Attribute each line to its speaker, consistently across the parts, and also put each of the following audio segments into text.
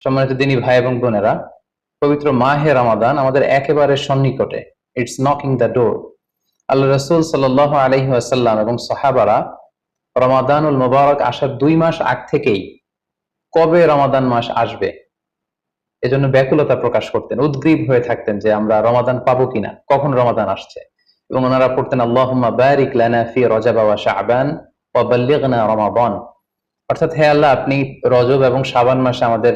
Speaker 1: সম্মানিত দিনী ভাই এবং বোনেরা, পবিত্র মাহে রমাদান আমাদের একেবারে সন্নিকটে। It's knocking the door. Allah রাসূল সাল্লাল্লাহু আলাইহি ওয়াসাল্লাম এবং সাহাবারা রমাদানুল মুবারক আসার 2 মাস আগ থেকেই কবে রমাদান মাস আসবে এজন্য ব্যাকুলতা প্রকাশ করতেন, উদ্গ্রীব হয়ে থাকতেন যে আমরা রমাদান পাবো কিনা, কখন রমাদান আসছে। এবং ওনারা পড়তেন আল্লাহুম্মা বারিক লানা ফি রজব ওয়া শাবান ওয়া বাল্লিগনা রমাদান। অর্থাৎ, হে আল্লাহ, আপনি রজব এবং শাবান মাসে আমাদের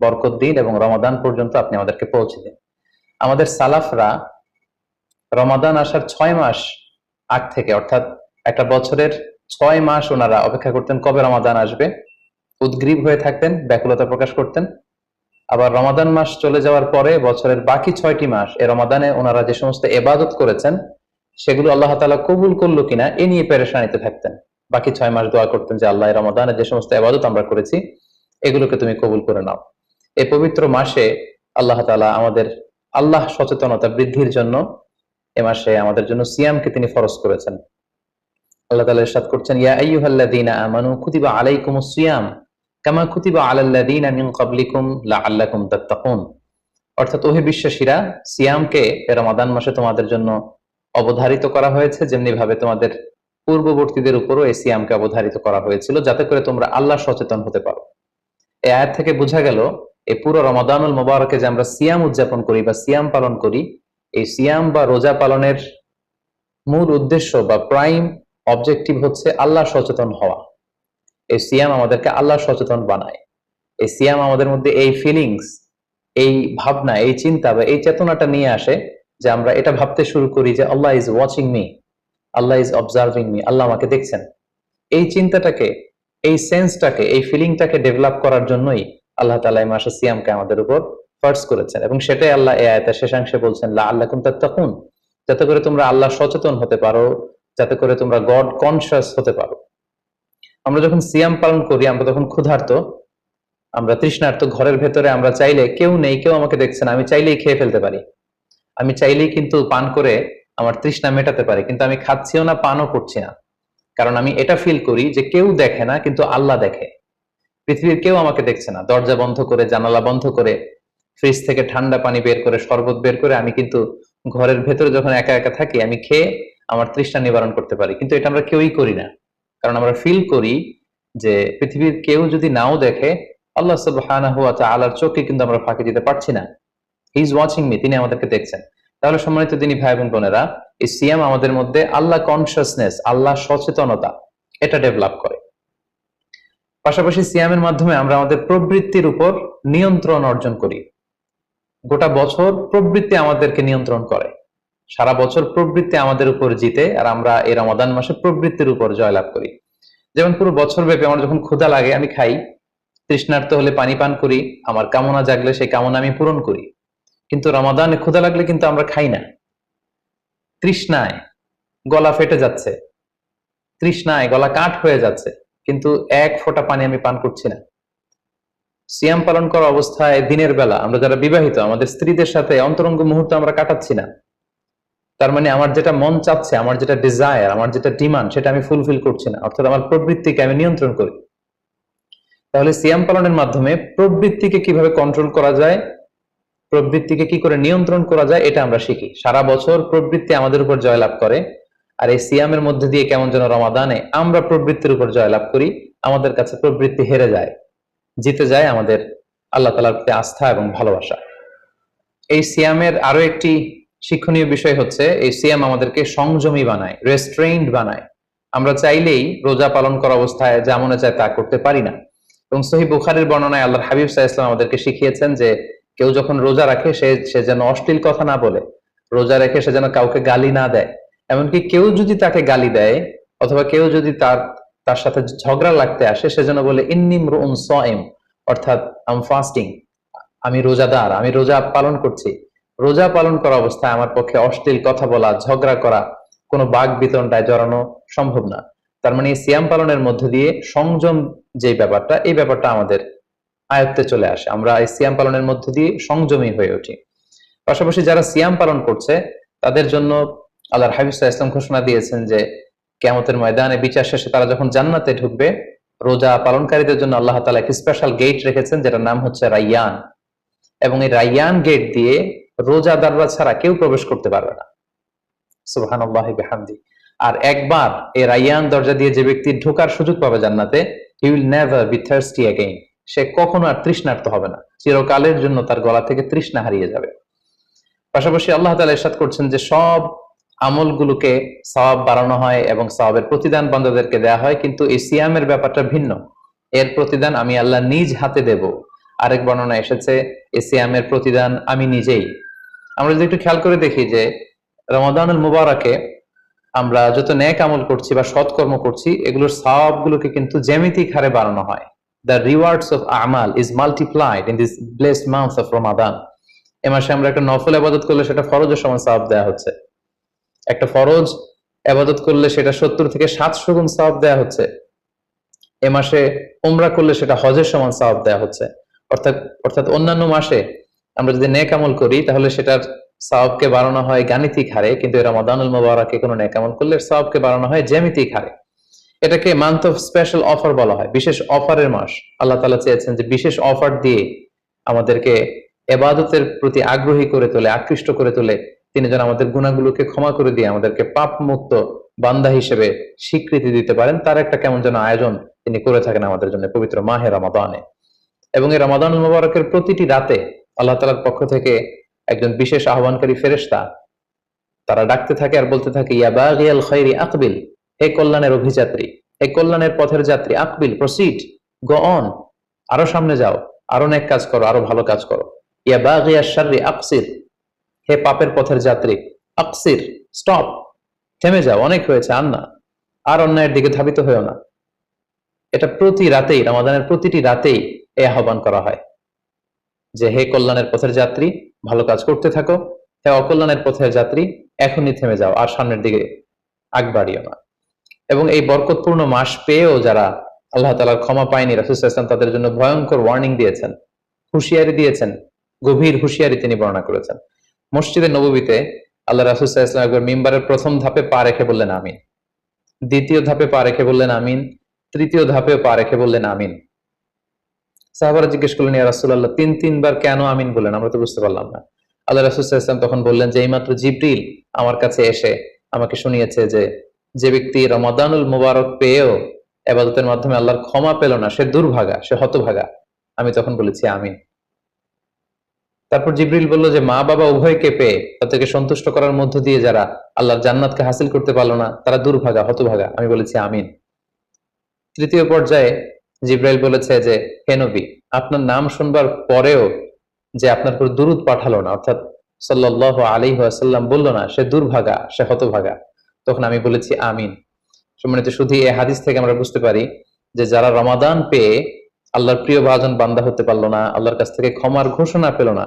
Speaker 1: বরকত দিন এবং রমাদান পর্যন্ত আপনি আমাদেরকে পৌঁছে দিন। আমাদের সালাফরা রমাদান আসার 6 মাস আগ থেকে, অর্থাৎ একটা বছরের 6 মাস ওনারা অপেক্ষা করতেন কবে রমাদান আসবে, উদ্গ্রীব হয়ে থাকতেন, ব্যাকুলতা প্রকাশ করতেন। আবার রমাদান মাস চলে যাওয়ার পরে বছরের বাকি 6টি মাস এ রমাদানে ওনারা যে সমস্ত ইবাদত করেছেন সেগুলো আল্লাহ তাআলা কবুল করলো কিনা এ নিয়ে পেরেশানিতে থাকতেন। বাকি 6 মাস দোয়া করতেন যে আল্লাহ, রমাদানে যে সমস্ত ইবাদত আমরা করেছি এগুলোকে তুমি কবুল করে নাও। এই পবিত্র মাসে আল্লাহ তাআলা আমাদের আল্লাহ সচেতনতা বৃদ্ধির জন্য এ মাসে আমাদের জন্য সিয়ামকে তিনি ফরজ করেছেন। আল্লাহ তাআলা ইরশাদ করছেন, ইয়া আইয়ুহাল্লাযীনা আমানু কুতিবা আলাইকুমুস সিয়াম কামা কুতিবা আলাল্লাযীনা মিন ক্বাবলিকুম লাআল্লাকুম তাত্তাকুন। অর্থাৎ, ওহে বিশ্বাসীরা, সিয়ামকে রমাদান মাসে তোমাদের জন্য অবধারিত করা হয়েছে, যেমনি ভাবে তোমাদের পূর্ববর্তীদের উপরও এই সিয়ামকে অবধারিত করা হয়েছিল, যাতে করে তোমরা আল্লাহ সচেতন হতে পারো। এই আয়াত থেকে বোঝা গেল এই পুরো রমাদানুল মুবারকে যে আমরা সিয়াম উদযাপন করি বা সিয়াম পালন করি, এই সিয়াম বা রোজা পালনের মূল উদ্দেশ্য বা প্রাইম অবজেক্টিভ হচ্ছে আল্লাহ সচেতন হওয়া। এই সিয়াম আমাদেরকে আল্লাহ সচেতন বানায়। এই সিয়াম আমাদের মধ্যে এই ফিলিংস, এই ভাবনা, এই চিন্তা বা এই চেতনাটা নিয়ে আসে যে আমরা এটা ভাবতে শুরু করি যে Allah is watching me, Allah is observing me, Allah আমাকে দেখছেন। এই চিন্তাটাকে, এই সেন্সটাকে, এই ফিলিংটাকে ডেভেলপ করার জন্যই আল্লাহ তাআলা এই মাসে সিয়ামকে আমাদের উপর ফরজ করেছেন। এবং সেটাই আল্লাহ এই আয়াতের শেষাংশে বলছেন, লাআল্লাকুম তাত্তাকুন, যাতে করে তোমরা আল্লাহ সচেতন হতে পারো, যাতে করে তোমরা গড কনসিয়াস হতে পারো। আমরা যখন সিয়াম পালন করি আমরা তখন ক্ষুধার্ত, আমরা তৃষ্ণার্ত, ঘরের ভেতরে আমরা চাইলে কেউ নেই, কেউ আমাকে দেখছে না, আমি চাইলেই খেয়ে ফেলতে পারি, আমি চাইলেই কিন্তু পান করে আমার তৃষ্ণা মেটাতে পারি, কিন্তু আমি খাচ্ছিও না, পানও করছি না। কারণ আমি এটা ফিল করি যে কেউ দেখে না কিন্তু আল্লাহ দেখে। পৃথিবীর কেউ আমাকে দেখছে না, দরজা বন্ধ করে, জানালা বন্ধ করে, ফ্রিজ থেকে ঠান্ডা পানি বের করে, শরবত বের করে আমি কিন্তু ঘরের ভেতরে যখন একা একা থাকি আমি খেয়ে আমার তৃষ্ণা নিবারণ করতে পারি। কিন্তু এটা আমরা কেউই করি না, কারণ আমরা ফিল করি যে পৃথিবীর কেউ যদি নাও দেখে, আল্লাহ সুবহানাহু ওয়া তাআলার চোখে কিন্তু আমরা ফাঁকি দিতে পারছি না। হি ইজ ওয়াচিং মি, তিনি আমাদেরকে দেখছেন। তাহলে সম্মানিত দিনী ভাই এবং বোনেরা, এই সিয়াম আমাদের মধ্যে আল্লাহ কনসিয়াসনেস, আল্লাহ সচেতনতা, এটা ডেভেলপ করে। পাশাপাশি সিয়ামের মাধ্যমে আমরা আমাদের প্রবৃত্তির উপর নিয়ন্ত্রণ অর্জন করি। গোটা বছর প্রবৃত্তি আমাদেরকে নিয়ন্ত্রণ করে, সারা বছর প্রবৃত্তি আমাদের উপর জিতে, আর আমরা এই রমাদান মাসে প্রবৃত্তির উপর জয়লাভ করি। যেমন পুরো বছর ব্যাপী আমার যখন ক্ষুধা লাগে আমি খাই, তৃষ্ণার্ত হলে পানি পান করি, আমার কামনা জাগলে সেই কামনা আমি পূরণ করি। কিন্তু রমাদানে ক্ষুধা লাগলে কিন্তু আমরা খাই না। তৃষ্ণায় গলা ফেটে যাচ্ছে, তৃষ্ণায় গলা কাঠ হয়ে যাচ্ছে, কিন্তু এক ফোঁটা পানি আমি পান করছি না। সিয়াম পালন করা অবস্থায় দিনের বেলা আমরা যারা বিবাহিত, আমাদের স্ত্রীদের সাথে অন্তরঙ্গ মুহূর্ত আমরা কাটাচ্ছি না। তার মানে আমার যেটা মন চাচ্ছে, আমার যেটা ডিজায়ার, আমার যেটা ডিমান্ড, সেটা আমি ফুলফিল করছি না, অর্থাৎ আমার প্রবৃত্তিকে আমি নিয়ন্ত্রণ করি। তাহলে সিয়াম পালনের মাধ্যমে প্রবৃত্তিকে কিভাবে কন্ট্রোল করা যায়, প্রবৃত্তিকে কি করে নিয়ন্ত্রণ করা যায়, এটা আমরা শিখি। সারা বছর প্রবৃত্তি আমাদের উপর জয়লাভ করে, আর এই সিয়ামের মধ্যে দিয়ে কেমন যেন রমাদানে আমরা প্রবৃত্তির উপর জয়লাভ করি, আমাদের কাছে প্রবৃত্তি হেরে যায়, জিতে যায় আমাদের আল্লাহ তাআলার প্রতি আস্থা এবং ভালোবাসা। এই সিয়ামের আরো একটি শিক্ষণীয় বিষয় হচ্ছে, এই সিয়াম আমাদেরকে সংযমী বানায়, রেস্ট্রেইনড বানায়। আমরা চাইলেই রোজা পালন করা অবস্থায় যা মনে চায় তা করতে পারি না। এবং সহিহ বুখারীর বর্ণনায় আল্লাহর হাবিব সাল্লাল্লাহু আলাইহি ওয়াসাল্লাম আমাদেরকে শিখিয়েছেন যে কেউ যখন রোজা রাখে সে যেন অশ্লীল কথা না বলে, রোজা রেখে সে যেন কাউকে গালি না দেয়। এমনকি কেউ যদি তাকে গালি দেয় অথবা কেউ যদি তার সাথে ঝগড়া লাগতে আসে, সে যেন বলে ইন্নী ইমরুউন সাইম, অর্থাৎ আই এম ফাস্টিং, আমি রোজাদার, আমি রোজা পালন করছি। রোজা পালন করা অবস্থায় আমার পক্ষে অশ্লীল কথা বলা, ঝগড়া করা, কোনো বাক বিতণ্ডায় জড়ানো সম্ভব না। তার মানে এই সিয়াম পালনের মধ্যে দিয়ে সংযম যে ব্যাপারটা, এই ব্যাপারটা আমাদের আয়ত্তে চলে আসে। আমরা এই সিয়াম পালনের মধ্যে দিয়ে সংযমী হয়ে উঠি। পাশাপাশি যারা সিয়াম পালন করছে তাদের জন্য আল্লাহর হাবিব সাল্লাল্লাহু আলাইহি ওয়াসাল্লাম ঘোষণা দিয়েছেন যে কিয়ামতের ময়দানে বিচার শেষে তারা যখন জান্নাতে ঢুকবে, রোজা পালনকারীদের জন্য আল্লাহ তাআলা একটি স্পেশাল গেট রেখেছেন, যেটার নাম হচ্ছে রাইয়ান। এবং এই রাইয়ান গেট দিয়ে রোজাদাররা ছাড়া কেউ প্রবেশ করতে পারবে না। সুবহানাল্লাহি বিহামদি। আর একবার এই রাইয়ান দরজা দিয়ে যে ব্যক্তি ঢোকার সুযোগ পাবে জান্নাতে, he will never be thirsty again. সে কখনো আর তৃষ্ণার্ত হবে না, চিরকালের জন্য তার গলা থেকে তৃষ্ণা হারিয়ে যাবে। পাশাপাশি আল্লাহ তাআলা ইরশাদ করছেন যে সব আমলগুলোকে সওয়াব বাড়ানো হয় এবং সওয়াবের প্রতিদান বান্দাদেরকে দেয়া হয়, কিন্তু এই সিয়ামের ব্যাপারটা ভিন্ন। এর প্রতিদান আমি আল্লাহ নিজ হাতে দেব। আরেক বর্ণনা এসেছে এই সিয়ামের প্রতিদান আমি নিজেই। আমরা যদি একটু খেয়াল করে দেখি যে রমাদানুল মুবারাকে আমরা যত নেক আমল করছি বা সৎকর্ম করছি, এগুলোর সওয়াবগুলোকে কিন্তু জ্যামিতিক হারে বাড়ানো হয়। দ্য রিওয়ার্ডস অফ আমাল is multiplied in this blessed month of Ramadan. এ মাসে আমরা একটা নফল ইবাদত করলে সেটা ফরজের সমান সওয়াব দেওয়া হচ্ছে। একটা ফরজ ইবাদত করলে সেটা 70 থেকে 700 গুণ সওয়াব দেওয়া হচ্ছে। এ মাসে উমরা করলে সেটা হজের সমান সওয়াব দেওয়া হচ্ছে। অর্থাৎ অর্থাৎ অন্যান্য মাসে আমরা যদি নেক আমল করি তাহলে সেটার সওয়াবকে বাড়ানো হয় গাণিতিক হারে, কিন্তু রমাদানুল মুবারাকে কোনো নেক আমল করলে সওয়াবকে বাড়ানো হয় জ্যামিতিক হারে। এটাকে মান্থ অফ স্পেশাল অফার বলা হয়, বিশেষ অফারের মাস। আল্লাহ তাআলা চেয়েছেন যে বিশেষ অফার দিয়ে আমাদেরকে ইবাদতের প্রতি আগ্রহী করে তোলে, আকৃষ্ট করে তোলে। তিনি যেন আমাদের গুনাহগুলোকে ক্ষমা করে দিয়ে আমাদেরকে পাপ মুক্ত বান্দা হিসেবে স্বীকৃতি দিতে পারেন, তার একটা কেমন যেন আয়োজন তিনি করে থাকেন আমাদের জন্য পবিত্র মাহে রমাদানে। এবং এই রমাদানুল মুবারকের প্রতিটি রাতে আল্লাহ তাআলার পক্ষ থেকে একজন বিশেষ আহ্বানকারী ফেরেশতা তারা ডাকতে থাকে আর বলতে থাকে, ইয়া বাগিয়াল খাইরি আকবিল, হে কল্যাণের অভিযাত্রী, হে কল্যাণের পথের যাত্রী, আকবিল প্রসিড, গো অন, আরো সামনে যাও, আরো নেক কাজ করো, আরো ভালো কাজ করো। ইয়া বাগিয়াশ শাররি আকসির, হে পাপের পথের যাত্রী, আকসির স্টপ, থেমে যাও, অনেক হয়েছে, আর না, আর অন্যায়ের দিকে ধাবিত হয়েও না। এটা প্রতি রাতেই, রমাদানের প্রতিটি রাতেই এই আহ্বান করা হয় যে হে কল্যাণের পথের যাত্রী, ভালো কাজ করতে থাকো, হে অকল্যাণের পথের যাত্রী, এখনই থেমে যাও, আর সামনের দিকে আগ বাড়িও না। এবং এই বরকতপূর্ণ মাস পেয়েও যারা আল্লাহ তাআলার ক্ষমা পায়নি, রাসূল সাল্লাল্লাহু আলাইহি ওয়াসাল্লাম তাদের জন্য ভয়ঙ্কর ওয়ার্নিং দিয়েছেন, হুঁশিয়ারি দিয়েছেন, গভীর হুঁশিয়ারি তিনি বর্ণনা করেছেন। মসজিদে নববীতে আল্লাহ রাসূল সাল্লাল্লাহু আলাইহি ওয়াসাল্লাম একবার মিম্বারের প্রথম ধাপে পা রেখে বললেন আমিন, দ্বিতীয় ধাপে পা রেখে বললেন আমিন, তৃতীয় ধাপেও পা রেখে বললেন আমিন। সাহাবারা জিজ্ঞেস করলেন, ইয়া রাসূলুল্লাহ, তিনবার কেন আমিন বললেন? আমরা তো বুঝতে পারলাম না। আল্লাহ রাসূল সাল্লাল্লাহু আলাইহি ওয়াসাল্লাম তখন বললেন যে এইমাত্র জিবরিল আমার কাছে এসে আমাকে শুনিয়েছে যে যে ব্যক্তি রমাদানুল মুবারক পেয়েও ইবাদতের মাধ্যমে আল্লাহর ক্ষমা পেল না, সে দুর্ভাগা, সে হতভাগা। আমি তখন বলেছি আমিন। তারপর জিবরিল বলল যে মা বাবা উভয়কে পেয়ে তাদেরকে সন্তুষ্ট করার মধ্য দিয়ে যারা আল্লাহর জান্নাতকে হাসিল করতে পারলো না, তারা দুর্ভাগা, হতভাগা। আমি বলেছি আমিন। তৃতীয় পর্যায়ে জিব্রাইল বলেছে যে হে নবী, আপনার নাম শুনবার পরেও যে আপনার উপর দুরূদ পাঠালো না, অর্থাৎ সাল্লাল্লাহু আলাইহি ওয়াসাল্লাম বললো না, সে দুর্ভাগা, সে হতভাগা। তখন আমি বলেছি আমিন। সম্মানিত শুধু এই হাদিস থেকে আমরা বুঝতে পারি যে যারা রমাদান পেয়ে আল্লাহর প্রিয় ভাজন বান্দা হতে পারলো না, আল্লাহর কাছ থেকে ক্ষমার ঘোষণা পেল না,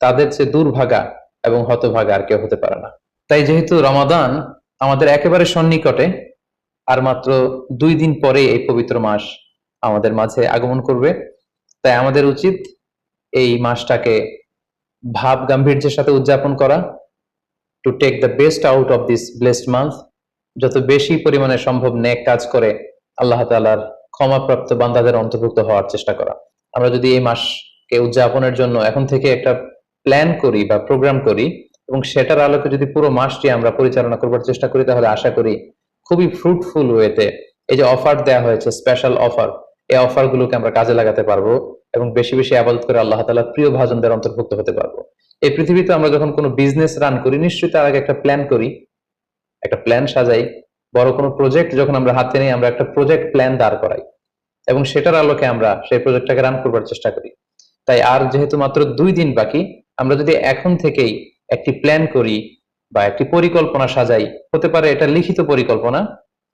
Speaker 1: তাদের চেয়ে দুর্ভাগা এবং হতভাগা আর কেউ হতে পারে না। তাই যেহেতু রমাদান আমাদের একেবারে সন্নিকটে, আর মাত্র 2 দিন পরে এই পবিত্র মাস আমাদের মাঝে আগমন করবে, তাই আমাদের উচিত এই মাসটাকে ভাব গাম্ভীর্যের সাথে উদযাপন করা, to take the best out of this blessed month, যত বেশি পরিমাণে সম্ভব নেক কাজ করে আল্লাহ তাআলার ক্ষমাপ্রাপ্ত বান্দাদের অন্তর্ভুক্ত হওয়ার চেষ্টা করা। আমরা যদি এই মাসকে উদযাপনের জন্য এখন থেকে একটা প্ল্যান করি বা প্রোগ্রাম করি এবং সেটার আলোকে যদি পুরো মাসটি আমরা পরিচালনা করবার চেষ্টা করি, তাহলে আশা করি খুবই ফ্রুটফুল ওয়েতে এই যে অফার দেওয়া হয়েছে, স্পেশাল অফার, এই অফার গুলোকে আমরা কাজে লাগাতে পারবো এবং বেশি বেশি ইবাদত করে আল্লাহ তাআলার প্রিয় ভাজনদের অন্তর্ভুক্ত হতে পারবো। এই পৃথিবীতে আমরা যখন কোনো বিজনেস রান করি, নিশ্চয়ই তার আগে একটা প্ল্যান করি, একটা প্ল্যান সাজাই। বড় কোনো প্রজেক্ট যখন আমরা হাতে নিই, আমরা একটা প্রজেক্ট প্ল্যান দাঁড় করাই এবং সেটার আলোকে আমরা সেই প্রজেক্টটাকে রান করবার চেষ্টা করি। তাই আর যেহেতু মাত্র 2 দিন বাকি, আমরা যদি এখন থেকেই একটি প্ল্যান করি বা একটি পরিকল্পনা সাজাই, হতে পারে এটা লিখিত পরিকল্পনা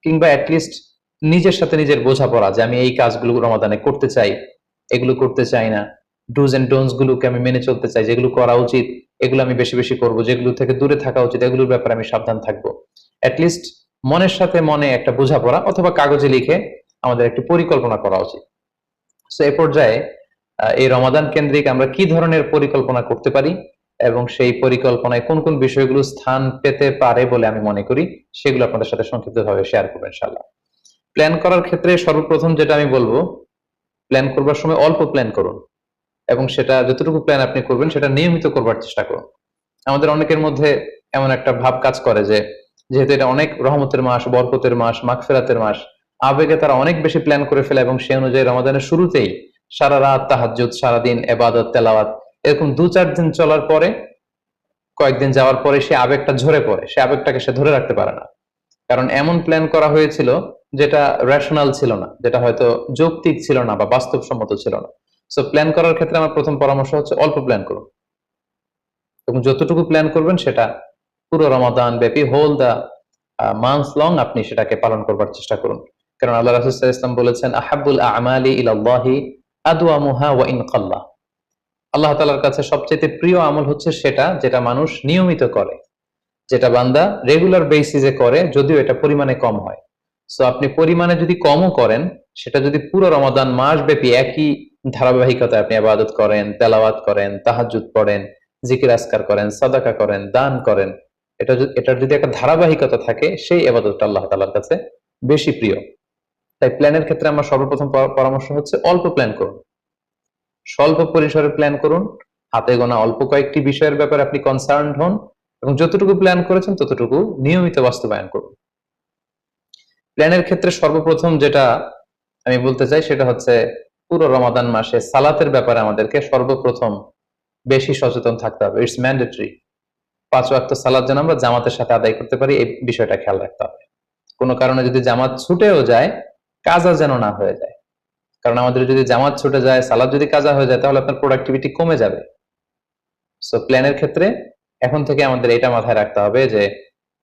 Speaker 1: কিংবা অ্যাটলিস্ট নিজের সাথে নিজের বোঝাপড়া যে আমি এই কাজগুলো রমাদানে করতে চাই, এগুলো করতে চাই না, ডুজ এন্ড ডোন্টস গুলোকে আমি মেনে চলতে চাই, যেগুলো করা উচিত এগুলো আমি বেশি বেশি করব, যেগুলো থেকে দূরে থাকা উচিত এগুলোর ব্যাপারে আমি সাবধান থাকবো। অ্যাটলিস্ট মনের সাথে মনে একটা বোঝাপড়া অথবা কাগজে লিখে আমাদের একটি পরিকল্পনা করা উচিত। সো এ পর্যায়ে এই রমাদান কেন্দ্রিক আমরা কি ধরনের পরিকল্পনা করতে পারি এবং সেই পরিকল্পনায় কোন কোন বিষয়গুলো স্থান পেতে পারে বলে আমি মনে করি, সেগুলো আপনাদের সাথে সংক্ষিপ্তভাবে শেয়ার করবো ইনশাআল্লাহ। প্ল্যান করার ক্ষেত্রে সর্বপ্রথম যেটা আমি বলবো, প্ল্যান করবার সময় অল্প প্ল্যান করুন এবং সেটা যতটুকু প্ল্যান আপনি করবেন সেটা নিয়মিত করবার চেষ্টা করুন। আমাদের অনেকের মধ্যে এমন একটা ভাব কাজ করে যে যেহেতু এটা অনেক রহমতের মাস, বরকতের মাস, মাগফিরাতের মাস, আবেগে তারা অনেক বেশি প্ল্যান করে ফেলে এবং সেই অনুযায়ী রমাদানের শুরুতেই সারা রাত তাহাজ্জুদ, সারাদিন এবাদত তেলাওয়াত, এরকম 2-4 দিন চলার পরে, কয়েকদিন যাওয়ার পরে সে আবেগটা ঝরে পড়ে, সে আবেগটাকে সে ধরে রাখতে পারে না। কারণ এমন প্ল্যান করা হয়েছিল যেটা রেশনাল ছিল না, যেটা হয়তো যৌক্তিক ছিল না বা বাস্তবসম্মত ছিল না। সো প্ল্যান করার ক্ষেত্রে আমার প্রথম পরামর্শ হচ্ছে অল্প প্ল্যান করুন এবং যতটুকু প্ল্যান করবেন সেটা পুরো রমাদান ব্যাপী, হোল দা মান্থ লং আপনি সেটাকে পালন করবার চেষ্টা করুন। কারণ আল্লাহ রাসূল সাল্লাল্লাহু আলাইহি ওয়াসাল্লাম বলেছেন, আহাব্বুল আ'মালি ইলাল্লাহি আদওয়ামুহা ওয়া ইন কাল্লা। আল্লাহ তাআলার কাছে সবচেয়ে প্রিয় আমল হচ্ছে সেটা যেটা মানুষ নিয়মিত করে, যেটা বান্দা রেগুলার বেসিসে করে, যদিও এটা পরিমাণে কম হয়। সো আপনি পরিমাণে যদি কমও করেন, সেটা যদি পুরো রমাদান মাস ব্যাপী একই ধারাবাহিকতায় আপনি ইবাদত করেন, তেলাওয়াত করেন, তাহাজ্জুদ পড়েন, জিকির আজকার করেন, সাদাকা করেন, দান করেন, এটার যদি একটা ধারাবাহিকতা থাকে, সেই ইবাদতটা আল্লাহ তাআলার কাছে বেশি প্রিয়। তাই প্ল্যানের ক্ষেত্রে আমার সর্বপ্রথম পরামর্শ হচ্ছে অল্প প্ল্যান করুন, স্বল্প পরিসরে প্ল্যান করুন, হাতে গোনা অল্প কয়েকটি বিষয়ের ব্যাপারে আপনি কনসার্ন হন এবং যতটুকু প্ল্যান করেছেন ততটুকু নিয়মিত বাস্তবায়ন করুন। প্ল্যানের ক্ষেত্রে সর্বপ্রথম যেটা আমি বলতে চাই সেটা হচ্ছে পুরো রমাদান মাসে সালাতের ব্যাপারে আমাদেরকে সর্বপ্রথম বেশি সচেতন থাকতে হবে। It's mandatory. 5 ওয়াক্ত সালাত যেন আমরা জামাতের সাথে আদায় করতে পারি, এই বিষয়টা খেয়াল রাখতে হবে। কোনো কারণে যদি জামাত ছুটেও যায়, কাজা যেন না হয়ে যায়। কারণ আমাদের যদি জামাত ছুটে যায়, সালাত যদি কাজা হয়ে যায়, তাহলে আপনার প্রোডাক্টিভিটি কমে যাবে। সো প্ল্যানের ক্ষেত্রে এখন থেকে আমাদের এটা মাথায় রাখতে হবে যে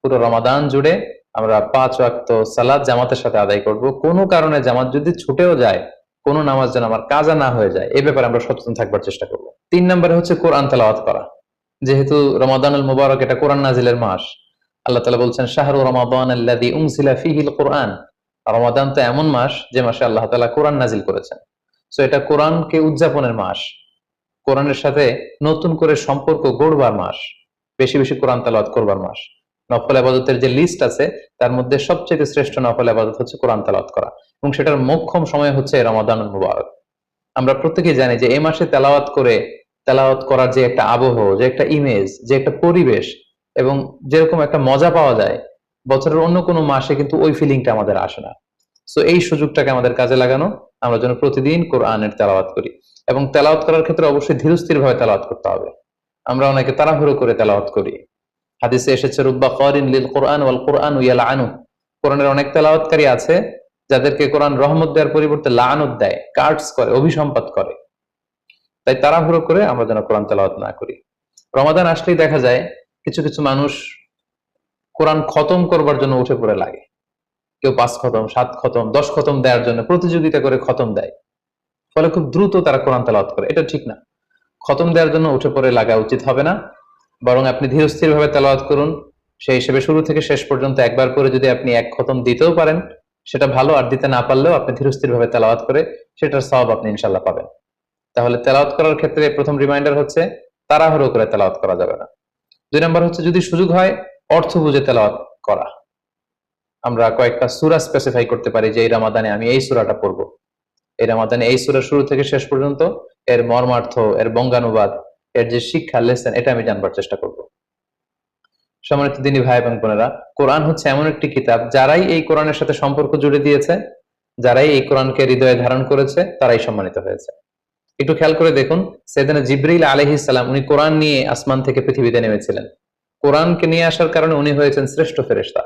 Speaker 1: পুরো রমাদান জুড়ে আমরা 5 ওয়াক্ত সালাত জামাতের সাথে আদায় করব। কোনো কারণে জামাত যদি ছুটেও যায়, কোনো নামাজ যেন আমার কাজা না হয়ে যায়, এই ব্যাপারে আমরা সচেতন থাকবার চেষ্টা করব। 3 নম্বরে হচ্ছে কোরআন তেলাওয়াত করা। যেহেতু রমাদানুল মুবারক এটা কোরআন নাজিলের মাস, আল্লাহ তাআলা বলছেন শাহরু রমাদান আল্লাযী উনজিলা ফীহিল কুরআন। রমাদান তো এমন মাস যে মাসে আল্লাহ তাআলা কোরআন নাজিল করেছেন। সো এটা কোরআনকে উদযাপনের মাস, কোরআনের সাথে নতুন করে সম্পর্ক গড়বার মাস, বেশি বেশি কোরআন তেলাওয়াত করবার মাস। নফল ইবাদতের যে লিস্ট আছে তার মধ্যে সবচেয়ে শ্রেষ্ঠ নফল ইবাদত হচ্ছে কোরআন তেলাওয়াত করা এবং সেটার মোক্ষম সময় হচ্ছে রমাদানুল মুবারক। আমরা প্রত্যেকেই জানি যে এই মাসে তেলাওয়াত করার যে একটা আবহ, যে একটা ইমেজ, যে একটা পরিবেশ এবং যেরকম একটা মজা পাওয়া যায়, বছরের অন্য কোনো মাসে কিন্তু ওই ফিলিংটা আমাদের আসে না। সো এই সুযোগটাকে আমাদের কাজে লাগানো, আমরা যেন প্রতিদিন কোরআনের তেলাওয়াত করি এবং তেলাওয়াত করার ক্ষেত্রে অবশ্যই ধীরস্থির ভাবে তেলাওয়াত করতে হবে। আমরা অনেকে তাড়াহুড়ো করে তেলাওয়াত করি। হাদিসে এসেছে রুব্বা কারিন লিল কোরআন ওয়াল কোরআন ইয়ালআনু। কোরআনের অনেক তেলাওয়াতকারী আছে যাদেরকে কোরআন রহমত দেওয়ার পরিবর্তে লাআনত দেয়, কার্ডস করে, অভিসম্পাত করে। তাই তাড়াহুড়ো করে আমরা যেন কোরআন তেলাওয়াত না করি। রমাদান আসলেই দেখা যায় কিছু কিছু মানুষ কোরআন খতম করবার জন্য উঠে পড়ে লাগে। কেউ 5 খতম, 7 খতম, 10 খতম দেওয়ার জন্য প্রতিযোগিতা করে খতম দেয়, ফলে খুব দ্রুত তারা কোরআন তেলাওয়াত করে। এটা ঠিক না। খতম দেওয়ার জন্য উঠে পড়ে লাগা উচিত হবে না, বরং আপনি ধীরস্থির ভাবে তেলাওয়াত করুন। সেই হিসেবে শুরু থেকে শেষ পর্যন্ত একবার করে যদি আপনি 1 খতম দিতেও পারেন সেটা ভালো, আর দিতে না পারলেও আপনি ধীরস্থির ভাবে তেলাওয়াত করে সেটার সওয়াব আপনি ইনশাআল্লাহ পাবেন। তাহলে তেলাওয়াত করার ক্ষেত্রে প্রথম রিমাইন্ডার হচ্ছে তাড়াহুড়ো করে তেলাওয়াত করা যাবে না। 2 নম্বর হচ্ছে যদি সুযোগ হয় অর্থ বুঝে তেলাওয়াত করা। আমরা কয়েকটা সূরা স্পেসিফাই করতে পারি যে এই রমাদানে আমি এই সূরাটা পড়বো, এই রমাদানে এই সূরা শুরু থেকে শেষ পর্যন্ত এর মর্মার্থ, এর বঙ্গানুবাদ, এর যে শিক্ষা লেসন, এটা আমি জানবার চেষ্টা করব। সম্মানিত দিনী ভাই এবং বোনেরা, কোরআন হচ্ছে এমন একটি কিতাব, যারাই এই কোরআনের সাথে সম্পর্ক জুড়ে দিয়েছে, যারাই এই কোরআনকে হৃদয়ে ধারণ করেছে, তারাই সম্মানিত হয়েছে। একটু খেয়াল করে দেখুন, সাইয়েদনা জিবরাইল আলাইহিস সালাম উনি কোরআন নিয়ে আসমান থেকে পৃথিবীতে নেমেছিলেন। কোরআনকে নিয়ে আসার কারণে উনি হয়েছেন শ্রেষ্ঠ ফেরেশতা।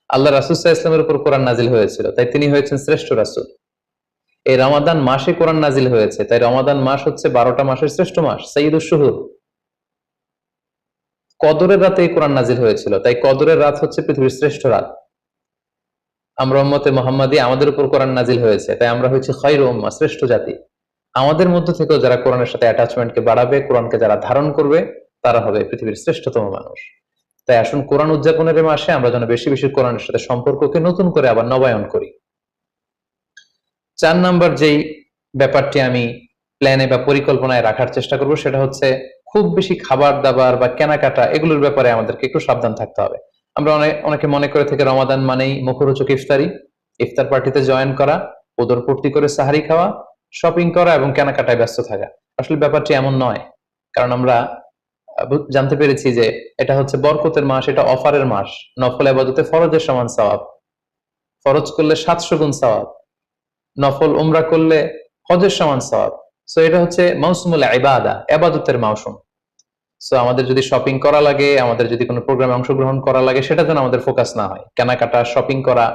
Speaker 1: আল্লাহ রাসূল সাল্লাল্লাহু আলাইহি ওয়াসাল্লামের উপর কোরআন নাজিল হয়েছিল, তাই তিনি হয়েছেন শ্রেষ্ঠ রাসূল। এই রমাদান মাসে কোরআন নাজিল হয়েছে, তাই রমাদান মাস হচ্ছে 12টা মাসের শ্রেষ্ঠ মাস, সাইয়্যিদুশ শুহুর। কদরের রাতে এই কোরআন নাজিল হয়েছিল, তাই কদরের রাত হচ্ছে পৃথিবীর শ্রেষ্ঠ রাত। আমরা উম্মতে মুহাম্মাদী, আমাদের উপর কোরআন নাজিল হয়েছে, তাই আমরা হচ্ছে খায়রু উম্মাহ, শ্রেষ্ঠ জাতি। আমাদের মধ্য থেকেও যারা কোরআনের সাথে অ্যাটাচমেন্টকে বাড়াবে, কোরআনকে যারা ধারণ করবে, তারা হবে পৃথিবীর শ্রেষ্ঠতম মানুষ। তাই আসুন কোরআন উদযাপনের মাসে আমরা যেন বেশি বেশি কোরআনের সাথে সম্পর্ককে নতুন করে আবার নবায়ন করি। 4 নাম্বার যেই ব্যাপারটি আমি প্ল্যানে বা পরিকল্পনায় রাখার চেষ্টা করব সেটা হচ্ছে খুব বেশি খাবার দাবার বা কেনাকাটা, এগুলোর ব্যাপারে আমাদেরকে একটু সাবধান থাকতে হবে। আমরা অনেকে মনে করে থেকে রমাদান মানেই মুখরোচক ইফতারি, ইফতার পার্টিতে জয়েন করা, ওদর পূর্তি করে সাহারি খাওয়া, শপিং করা এবং কেনাকাটায় ব্যস্ত থাকা। আসলে ব্যাপারটি এমন নয়, কারণ আমরা জানতে পেরেছি যে এটা হচ্ছে বরকতের মাস, এটা অফারের মাস। নফল ইবাদতে ফরজের সমান সওয়াব, ফরজ করলে 700 গুণ সওয়াব, নফল উমরা করলে হজের সমান সওয়াব। সো এটা হচ্ছে মৌসুমুল ইবাদা, ইবাদতের মৌসুম। সো আমাদের যদি শপিং করা লাগে, আমাদের যদি কোনো প্রোগ্রামে অংশগ্রহণ করা লাগে, সেটা যেন আমাদের ফোকাস না হয়। কেনাকাটা, শপিং করা,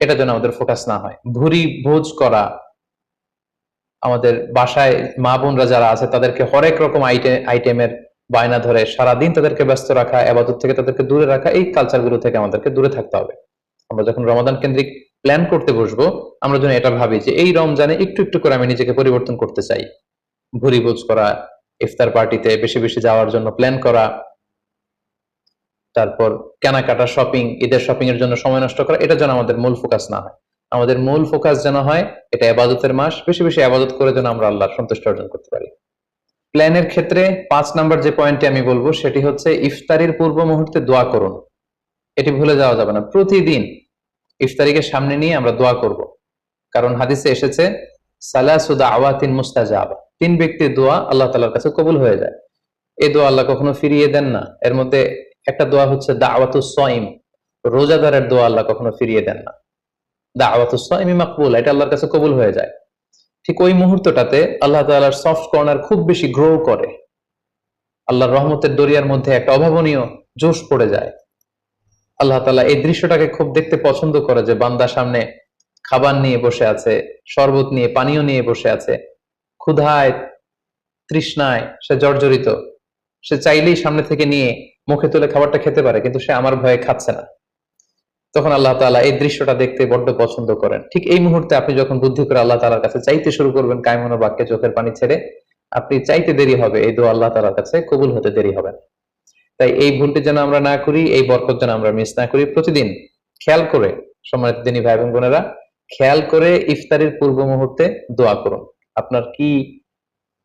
Speaker 1: এটা যেন আমাদের ফোকাস না হয়। ভুরি ভোজ করা, আমাদের বাসায় মা বোনরা যারা আছে তাদেরকে হরেক রকম আইটেমের বায়না ধরে সারাদিন তাদেরকে ব্যস্ত রাখা, ইবাদত থেকে তাদেরকে দূরে রাখা, এই কালচারগুলো থেকে আমাদেরকে দূরে থাকতে হবে। আমরা যখন রমাদান কেন্দ্রিক প্ল্যান করতে বসবো, আমরা যেন এটা ভাবি যে এই রমজানে একটু একটু করে আমি নিজেকে পরিবর্তন করতে চাই। ভুরি ভোজ করা, ইফতার পার্টিতে বেশি বেশি যাওয়ার জন্য প্ল্যান করা, তারপর কেনাকাটা, শপিং, ঈদের শপিং এর জন্য সময় নষ্ট করা, এটা যেন আমাদের মূল ফোকাস না হয়। আমাদের মূল ফোকাস যেন হয় এটা ইবাদতের মাস, বেশি বেশি ইবাদত করে যেন আমরা আল্লাহর সন্তুষ্টি অর্জন করতে পারি। প্ল্যানের ক্ষেত্রে 5 নাম্বার যে পয়েন্টটি আমি বলবো সেটি হচ্ছে ইফতারির পূর্ব মুহূর্তে দোয়া করুন। এটি ভুলে যাওয়া যাবে না। প্রতিদিন ইফতারিকে সামনে নিয়ে আমরা দোয়া করব, কারণ হাদিসে এসেছে সালাসু দাওয়াতিন মুস্তাজাবা, 3 ব্যক্তির দোয়া আল্লাহ তাআলার কাছে কবুল হয়ে যায়। এই দোয়া আল্লাহ কখনো ফিরিয়ে দেন না। এর মধ্যে একটা দোয়া হচ্ছে দাওয়াতুস সাইম, রোজাদারের দোয়া আল্লাহ কখনো ফিরিয়ে দেন না। দাওয়াতুস সাইমি মাকবুল, এটা আল্লাহর কাছে কবুল হয়ে যায়। ঠিক ওই মুহূর্তটাতে আল্লাহ তাআলার সফট কর্নার খুব বেশি গ্রো করে, আল্লাহর রহমতের দরিয়ার মধ্যে একটা অভাবনীয় জোশ পড়ে যায়। আল্লাহ তাআলা এই দৃশ্যটাকে খুব দেখতে পছন্দ করে যে বান্দা সামনে খাবার নিয়ে বসে আছে, শরবত নিয়ে, পানীয় নিয়ে বসে আছে, ক্ষুধায় তৃষ্ণায় সে জর্জরিত, সে চাইলেই সামনে থেকে নিয়ে মুখে তুলে খাবারটা খেতে পারে, কিন্তু সে আমার ভয়ে খাচ্ছে না। তখন আল্লাহ তাআলা এই দৃশ্যটা দেখতে বড্ড পছন্দ করেন। ঠিক এই মুহূর্তে আপনি যখন বুদ্ধি করে আল্লাহ তাআলার কাছে চাইতে শুরু করবেন, কায়মনো বাক্যে চোখের পানি ছেড়ে, আপনি চাইতে দেরি হবে, এই দোয়া আল্লাহ তাআলার কাছে কবুল হতে দেরি হবে না। তাই এই ভুলটি যেন আমরা না করি, এই বরকত যেন আমরা মিস না করি। প্রতিদিন খেয়াল করে, সম্মানিত দিনী ভাই এবং বোনেরা, খেয়াল করে ইফতারির পূর্ব মুহূর্তে দোয়া করুন। আপনার কি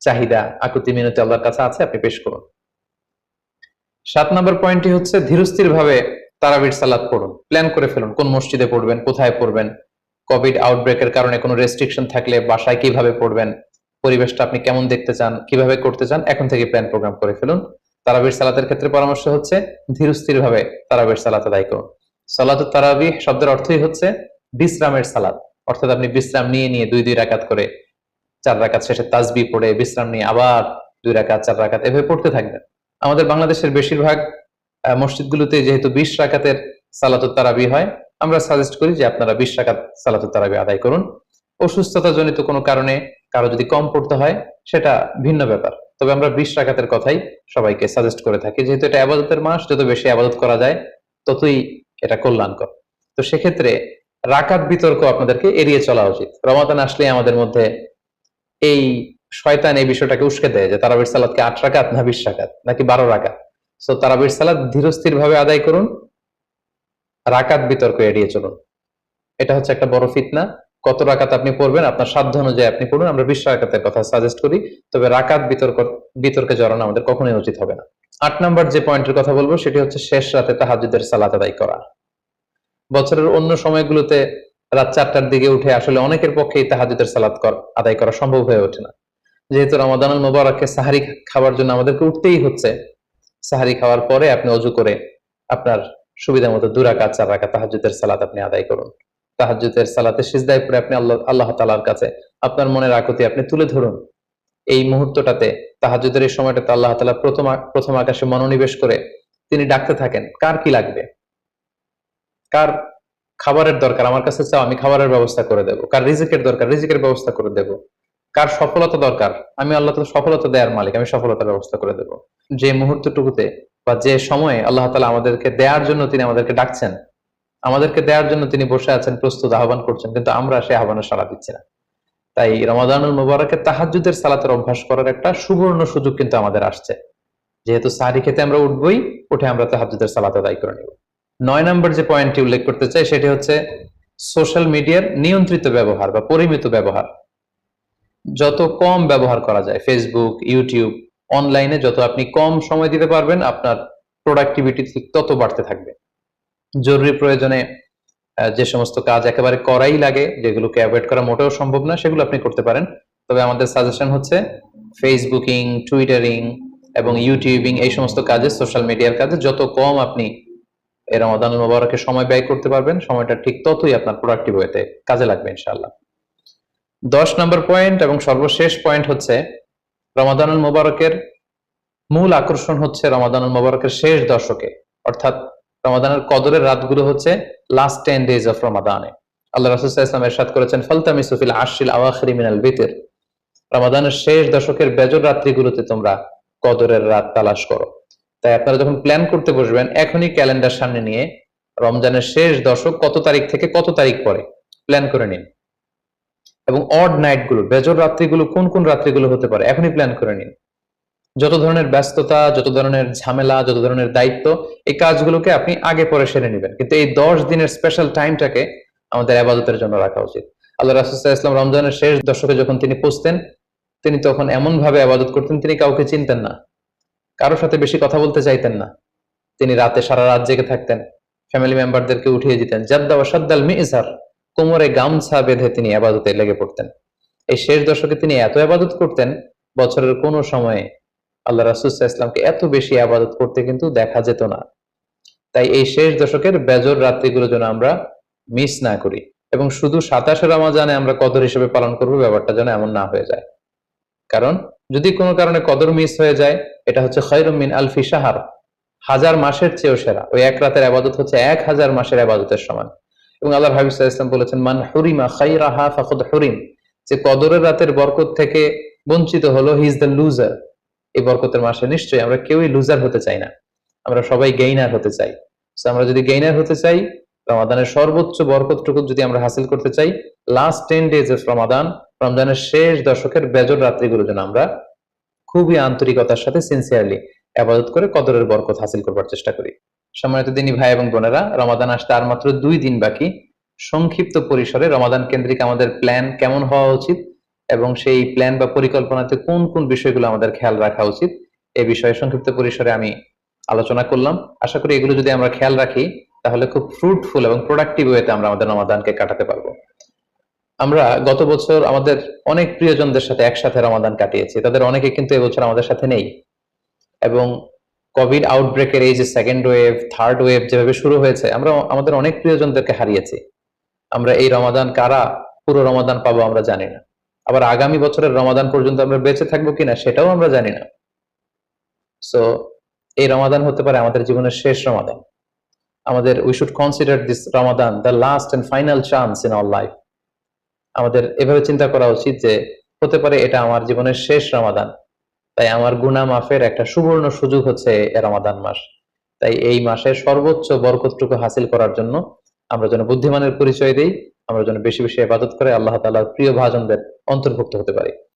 Speaker 1: চাহিদা, আকুতি মিনতি আল্লাহর কাছে আছে, আপনি পেশ করুন। 7 নম্বর পয়েন্টটি হচ্ছে ধীরস্থির ভাবে তারাবির সালাত পড়ুন। প্ল্যান করে ফেলুন কোন মসজিদে পড়বেন, কোথায় পড়বেন, কোভিড আউটব্রেকের কারণে কোনো রেস্ট্রিকশন থাকলে বাসায় কিভাবে পড়বেন, পরিবেশটা আপনি কেমন দেখতে চান, কিভাবে করতে চান, এখন থেকে প্ল্যান প্রোগ্রাম করে ফেলুন। তারাবির সালাতের ক্ষেত্রে পরামর্শ হচ্ছে ধীরস্থির ভাবে তারাবির সালাত আদায় করুন। সালাতুত তারাবিহ শব্দের অর্থই হচ্ছে বিশ্রামের সালাত, অর্থাৎ আপনি বিশ্রাম নিয়ে নিয়ে 2 রাকাত করে 4 রাকাত শেষে তাসবিহ পড়ে বিশ্রাম নিয়ে আবার 2 রাকাত 4 রাকাত এভাবে পড়তে থাকবেন। আমাদের বাংলাদেশের বেশিরভাগ মসজিদগুলোতে যেহেতু 20 রাকাতের সালাতুত তারাবি হয়, আমরা সাজেস্ট করি যে আপনারা 20 রাকাত সালাতুত তারাবি আদায় করুন। অসুস্থতা জনিত কোনো কারণে কারো যদি কম পড়তে হয় সেটা ভিন্ন ব্যাপার, তবে আমরা 20 রাকাতের কথাই সবাইকে সাজেস্ট করে থাকি, যেহেতু এটা ইবাদতের মাস, যত বেশি ইবাদত করা যায় ততই এটা কল্যাণকর। তো সেক্ষেত্রে রাকাত বিতর্ক আপনাদেরকে এড়িয়ে চলা উচিত। রমাদান আসলে আমাদের মধ্যে এই শয়তান এই বিষয়টাকে উস্কে দেয় যে তারাবির সালাতকে 8 রাকাত না 20 রাকাত নাকি 12 রাকাত। সো তারাবির সালাত ধীরস্থির ভাবে আদায় করুন, রাকাত বিতর্ক এড়িয়ে চলুন। এটা হচ্ছে একটা বড় ফিতনা। কত রাকাত আপনি পড়বেন আপনার সাধ্য অনুযায়ী আপনি পড়ুন। আমরা 20 রাকাতের কথা সাজেস্ট করি, তবে রাকাত বিতর্কে জড়ানো আমাদের কখনোই উচিত হবে না। 8 নাম্বার যে পয়েন্টের কথা বলবো সেটি হচ্ছে শেষ রাতে তাহাজ্জুদের সালাত আদায় করা। বছরের অন্য সময়গুলোতে রাত 4টার দিকে উঠে আসলে অনেকের পক্ষেই তাহাজ্জুদের সালাত আদায় করা সম্ভব হয়ে ওঠে না। যেহেতু রমাদানুল মুবারকে সাহারি খাবার জন্য আমাদেরকে উঠতেই হচ্ছে, সাহারি খাওয়ার পরে আপনি অজু করে আপনার সুবিধা মতো 2 রাকাত 4 রাকাত তাহাজ্জুদের সালাত আপনি আদায় করুন। তাহাজ্জুদের সালাতে সিজদায় পড়ে আপনি আল্লাহ তাআলার কাছে আপনার মনের আকুতি আপনি তুলে ধরুন। এই মুহূর্তটাতে, তাহাজ্জুদের এই সময়টাতে আল্লাহ তাআলা প্রথম আকাশে মনোনিবেশ করে তিনি ডাকতে থাকেন, কার কি লাগবে, কার খাবারের দরকার আমার কাছে চাও, আমি খাবারের ব্যবস্থা করে দেব, কার রিজিকের দরকার রিজিকের ব্যবস্থা করে দেব, কার সফলতা দরকার, আমি আল্লাহ তাআলা সফলতা দেওয়ার মালিক, আমি সফলতার ব্যবস্থা করে দেব। যে মুহূর্তটুকুতে বা যে সময়ে আল্লাহ তাআলা আমাদেরকে দেওয়ার জন্য তিনি আমাদেরকে ডাকছেন, আমাদেরকে দেওয়ার জন্য তিনি বসে আছেন, প্রস্তুত, আহ্বান করছেন, কিন্তু আমরা সেই আহ্বানে সাড়া দিচ্ছি না। তাই রমাদানুল মুবারকে তাহাজ্জুদের সালাতের অভ্যাস করার একটা সুবর্ণ সুযোগ কিন্তু আমাদের আসছে। যেহেতু সাহারি খেতে আমরা উঠবই, উঠে আমরা তাহাজ্জুদের সালাত আদায় করে নেব। 9 নম্বর যে পয়েন্টটি উল্লেখ করতে চাই সেটি হচ্ছে সোশ্যাল মিডিয়ার নিয়ন্ত্রিত ব্যবহার বা পরিমিত ব্যবহার। যত কম ব্যবহার করা যায় ফেসবুক, ইউটিউব, অনলাইনে যত আপনি কম সময় দিতে পারবেন, আপনার প্রোডাক্টিভিটি তত বাড়তে থাকবে। জরুরি প্রয়োজনে যে সমস্ত কাজ একেবারে করাই লাগে, যেগুলোকে অ্যাভয়েড করা মোটেও সম্ভব না, সেগুলো আপনি করতে পারেন। তবে আমাদের সাজেশন হচ্ছে ফেসবুকিং, টুইটারিং এবং ইউটিউবিং, এই সমস্ত কাজে, সোশ্যাল মিডিয়ার কাজে যত কম আপনি এই রমাদানুল মুবারকে সময় ব্যয় করতে পারবেন, সময়টা ঠিক ততই আপনার প্রোডাক্টিভ ওয়েতে কাজে লাগবে ইনশাআল্লাহ। 10 নম্বর পয়েন্ট এবং সর্বশেষ পয়েন্ট হচ্ছে, রমাদানুল মুবারকের মূল আকর্ষণ হচ্ছে রমাদানুল মুবারকের শেষ দশকে, অর্থাৎ রমাদানের কদরের রাতগুলো হচ্ছে লাস্ট 10 days অফ রমাদানে। আল্লাহ রাসূল সাল্লাল্লাহু আলাইহি ওয়াসাল্লাম ইরশাদ করেছেন, ফালতামিসু ফিল আশরিল আওয়াখিরি মিনাল বিতর, রমাদানের শেষ দশকের বেজর রাত্রিগুলোতে তোমরা কদরের রাত তালাশ করো। তাই আপনারা যখন প্ল্যান করতে বসবেন, এখনই ক্যালেন্ডার সামনে নিয়ে রমজানের শেষ দশক কত তারিখ থেকে কত তারিখ পরে প্ল্যান করে নিন, এবং অড নাইট গুলো, বেজর রাত্রিগুলো কোন কোন রাত্রিগুলো হতে পারে এখনই প্ল্যান করে নিন। যত ধরনের ব্যস্ততা, যত ধরনের ঝামেলা, যত ধরনের দায়িত্ব, এই কাজগুলোকে আপনি আগে পরে সেরে নেবেন, কিন্তু এই 10 দিনের স্পেশাল টাইমটাকে আমাদের ইবাদতের জন্য রাখা উচিত। আল্লাহ রাসূল সাল্লাল্লাহু আলাইহি ওয়াসাল্লাম রমজানের শেষ দশকে যখন তিনি পৌঁছতেন, তিনি তখন এমন ভাবে ইবাদত করতেন, তিনি কাউকে চিনতেন না, কারোর সাথে বেশি কথা বলতে চাইতেন না। তিনি রাতে সারা রাত জেগে থাকতেন, ফ্যামিলি মেম্বারদেরকে উঠিয়ে দিতেন, জাদ্দা ওয়া শাদ্দাল মিজার, কোমরে গামছা বেঁধে তিনি ইবাদতে লেগে পড়তেন। এই শেষ দশকে তিনি এত ইবাদত করতেন, বছরের কোনো সময়ে আল্লাহ রাসূল সাল্লাল্লাহু আলাইহি ওয়াসাল্লামকে এত বেশি ইবাদত করতে কিন্তু দেখা যেত না। তাই এই শেষ দশকের বেজর রাত্রিগুলো যেন আমরা মিস না করি, এবং শুধু 27 রমজানে আমরা কদর হিসেবে পালন করব, ব্যাপারটা যেন এমন না হয়ে যায়। কারণ যদি কোনো কারণে কদর মিস হয়ে যায়, এটা হচ্ছে খায়রুম মিন আলফি শাহর, 1000 মাসের চেয়েও সেরা। ওই এক রাতের ইবাদত হচ্ছে 1000 মাসের ইবাদতের সমান। এবং আল্লাহর হাবিব সাল্লাল্লাহু আলাইহি ওয়াসাল্লাম বলেছেন, মান হুরিমা খায়রাহা ফাকাদ হুরিম, যে কদরের রাতের বরকত থেকে বঞ্চিত হলো, হি ইজ দ্য লুজার। এই বরকতের মাসে নিশ্চয়ই আমরা কেউই লুজার হতে চাই না, আমরা সবাই গেইনার হতে চাই। সো আমরা যদি গেইনার হতে চাই, রমাদানের সর্বোচ্চ বরকতটুকু যদি আমরা হাসিল করতে চাই, লাস্ট 10 days অফ রমাদান, রমজানের শেষ দশকের বেজর রাত্রিগুলো যেন আমরা খুবই আন্তরিকতার সাথে সিনসিয়ারলি ইবাদত করে কদরের বরকত হাসিল করবার চেষ্টা করি। সম্মানিত দিনী ভাই এবং বোনেরা, রমাদান আসতে আর মাত্র 2 দিন বাকি। সংক্ষিপ্ত পরিসরে রমাদান কেন্দ্রিক আমাদের প্ল্যান কেমন হওয়া উচিত, এবং সেই প্ল্যান বা পরিকল্পনাতে কোন কোন বিষয়গুলো আমাদের খেয়াল রাখা উচিত, এ বিষয়ে সংক্ষিপ্ত পরিসরে আমি আলোচনা করলাম। আশা করি এগুলো যদি আমরা খেয়াল রাখি, তাহলে খুব ফ্রুটফুল এবং প্রোডাক্টিভ ওয়েতে আমরা আমাদের রমাদানকে কাটাতে পারবো। আমরা গত বছর আমাদের অনেক প্রিয়জনদের সাথে একসাথে রমাদান কাটিয়েছি, তাদের অনেকে কিন্তু এবছর আমাদের সাথে নেই। এবং কোভিড আউটব্রেকের এই যে সেকেন্ড ওয়েভ, থার্ড ওয়েভ যেভাবে শুরু হয়েছে, আমরা আমাদের অনেক প্রিয়জনদেরকে হারিয়েছি। আমরা এই রমাদান কারা পুরো রমাদান পাবো আমরা জানি না, আবার আগামী বছরের রমাদান পর্যন্ত আমরা বেঁচে থাকবো কিনা সেটাও আমরা জানি না। সো এই রমাদান হতে পারে আমাদের জীবনের শেষ রমাদান। আমাদের we should consider this Ramadan the last and final chance in our life. আমাদের এভাবে চিন্তা করা উচিত যে হতে পারে এটা আমার জীবনের শেষ রমাদান, তাই আমার গুনাহ মাফের একটা সুবর্ণ সুযোগ হচ্ছে এই রমাদান মাস। তাই এই মাসের সর্বোচ্চ বরকতটুকু হাসিল করার জন্য আমরা যেন বুদ্ধিমানের পরিচয় দেই, আমরা যেন বেশি বেশি ইবাদত করে আল্লাহ তাআলার প্রিয় ভাজনদের অন্তর্ভুক্ত হতে পারি।